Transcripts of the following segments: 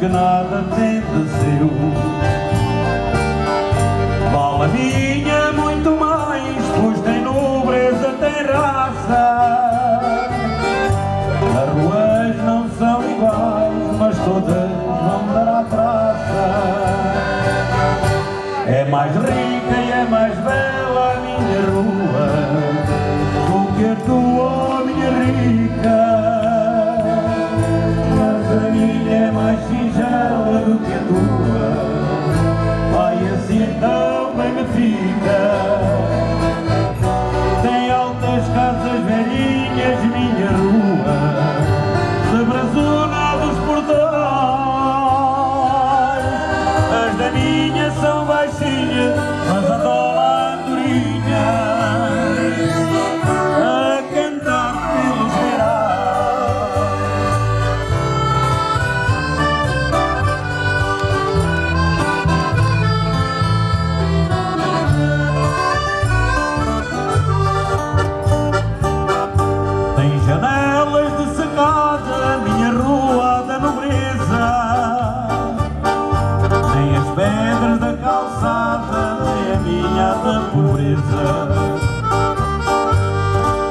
que nada tem de seu. Vale a minha muito mais, pois tem nobreza, tem raça. As ruas não são iguais, mas todas vão dar à praça. É mais rica e é mais bela a minha rua do que a tua, minha rica. Mas a minha é mais singela do que a tua. Ai, assim tão bem me fica. Tem altas casas velhinhas, minha rua, de brazona dos portais. As da minha são baixinhas, mas a dólar andorinha a cantar pelos beirais. Tem janelas de secada, minha rua da nobreza. Tem as pedras da calçada, é a minha da pobreza.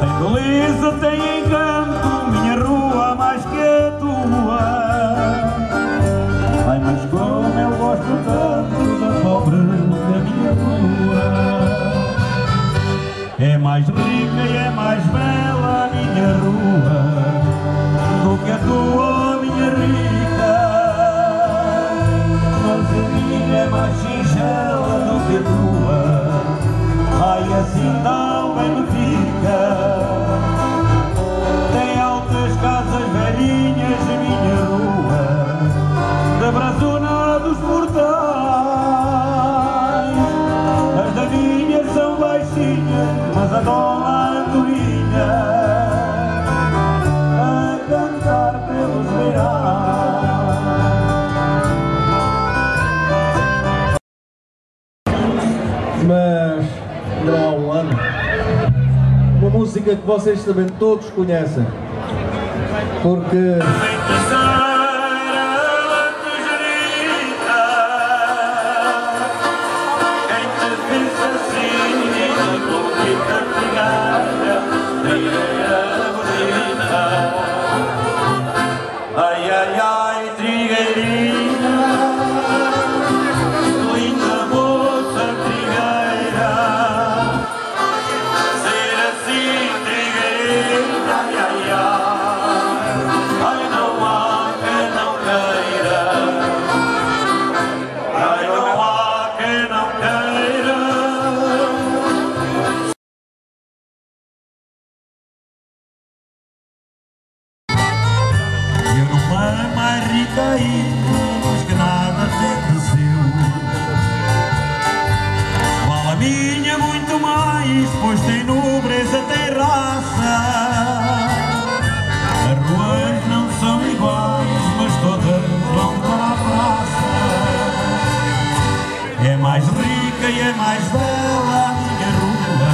Tem beleza, tem encanto, minha rua mais que a tua. Ai, mas como eu gosto tanto da pobre da minha rua. É mais rica e é mais bela a minha rua do que a tua, minha rica. Mas a minha é mais singela do que a tua. Ai, assim tão bem me fica. Tem altas casas velhinhas a minha rua, da brazona dos portais. As da minha são baixinhas, mas a dona andorinha a cantar pelos beirais. Mas não há um ano, uma música que vocês também todos conhecem, porque ai, ai, ai, trigueirinha, linda moça trigueira. Ser assim, trigueirinha, ai, ai, ai, ai, não há quem não queira. Ai, não há quem não queira. Eu não é mais rica mas que nada tem de seu. Vale a minha muito mais, pois tem nobreza, tem raça. As ruas não são iguais, mas todas vão para a praça. É mais rica e é mais bela a minha rua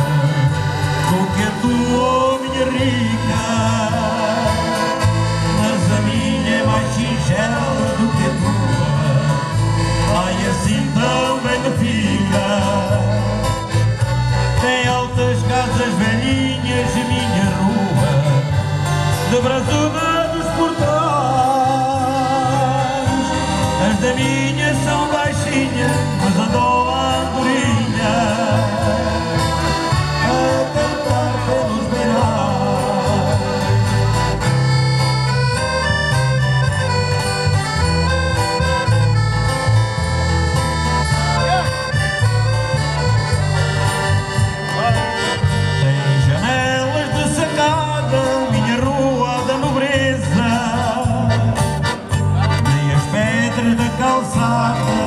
do que a tua, minha rica. Mas a minha é mais singela do que a tua. Ai, assim tão bem me fica. Tem altas casas velhinhas e minha rua, de brazona dos portais. As da minha são baixinhas, mas andou a andorinha a cantar pelos beirais. Tem janelas de sacada, minha rua da nobreza. Tem as pedras da calçada,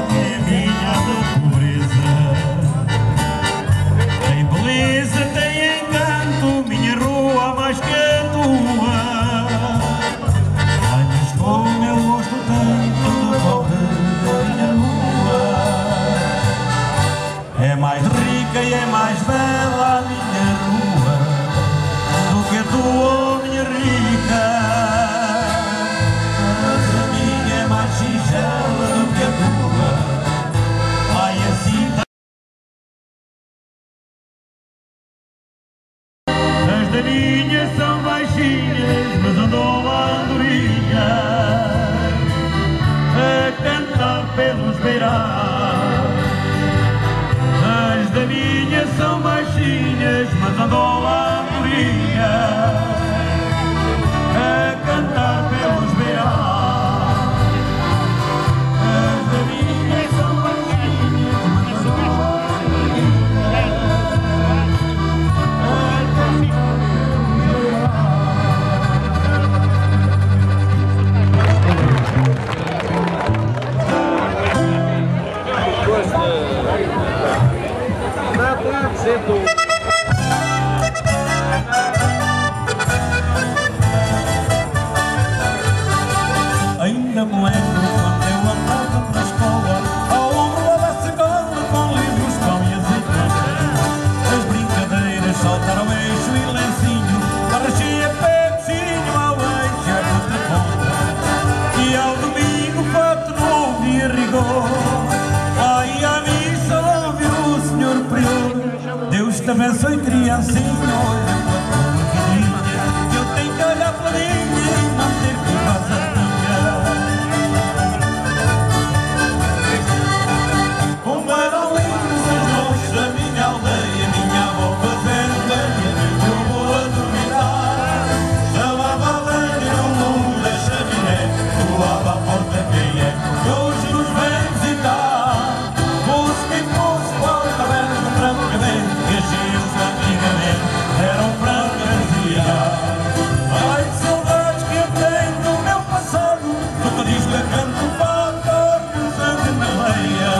assim, olha para tua vidinha, que eu tenho que olhar para mim e não ter que fazer nada. Como eram lindas as noites da minha aldeia, minha avó fazendo lenha, eu vou a dormitar. Chamava a lenha no mundo da chaminé, voava a porta quem é, que hoje nos vem visitar. Fosse quem fosse, qual taberna francamente, que as gentes antigamente eram francas e ai, que saudades que eu tenho do meu passado, nunca diz que canto falta o sangue na veia.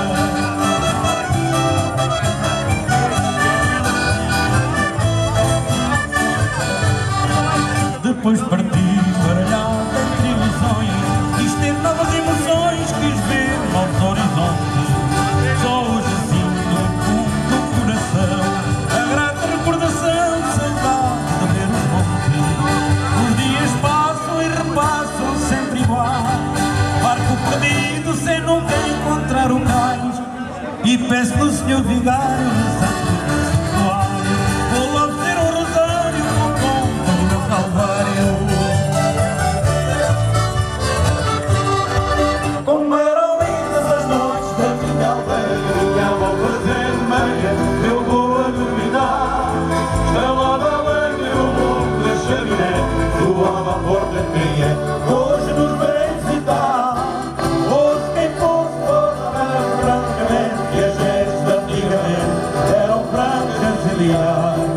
Depois parti baralhado entre ilusões, quis ter novas emoções, quis ver novos horizontes. Só hoje sinto no fundo do coração a grata recordação de saudade de ver os montes. Os dias passam e repassam sempre igual, barco perdido sem nunca encontrar o cais, e peço no Senhor Vigário rezando o santuário, vou lá fazer um rosário com o conto do meu calvário. Como eram lindas as noites da minha aldeia, minha avó fazendo meia, eu vou a dominar. Estalava a lenha no mundo da chaminé, voava a porta quem é, hoje nos vem visitar. Fosse quem fosse, toda francamente, que as gestas antigamente eram francas e leais.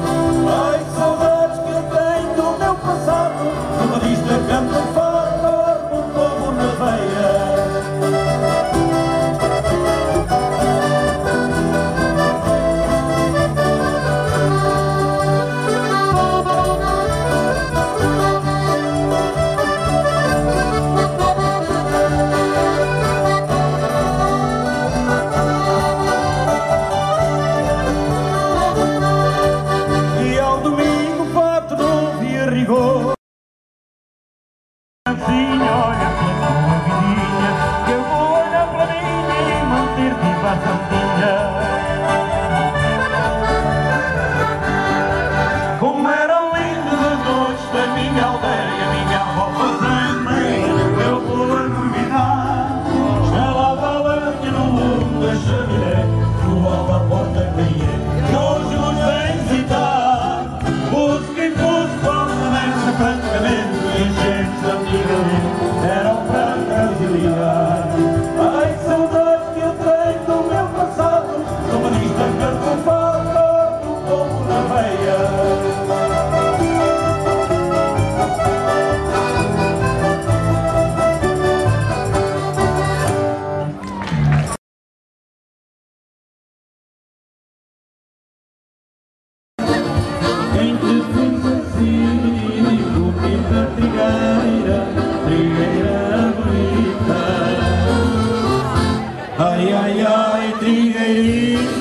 Ai, que saudades que eu tenho do meu passado, numa vista canto farto, um povo na veia. E ao domingo fato novo e a rigor, assim olha pela tua vidinha, que eu vou olhar para mim e manter viva a santinha. Como eram lindas as noites da minha aldeia, minha avó fazendo meia, eu vou a duvidar. Estalava a lenha no mundo da chaminé, voava a porta quem é, que hoje nos vem visitar. Fosse quem fosse, qual taberna francamente, e as gentes antigamente eram francas e leais. Ai, que saudades que eu tenho do meu passado, numa lista canto falta do povo na veia. Quem te fez assim, bonita trigueira, trigueira bonita. Ai, ai, ai, trigueirinha.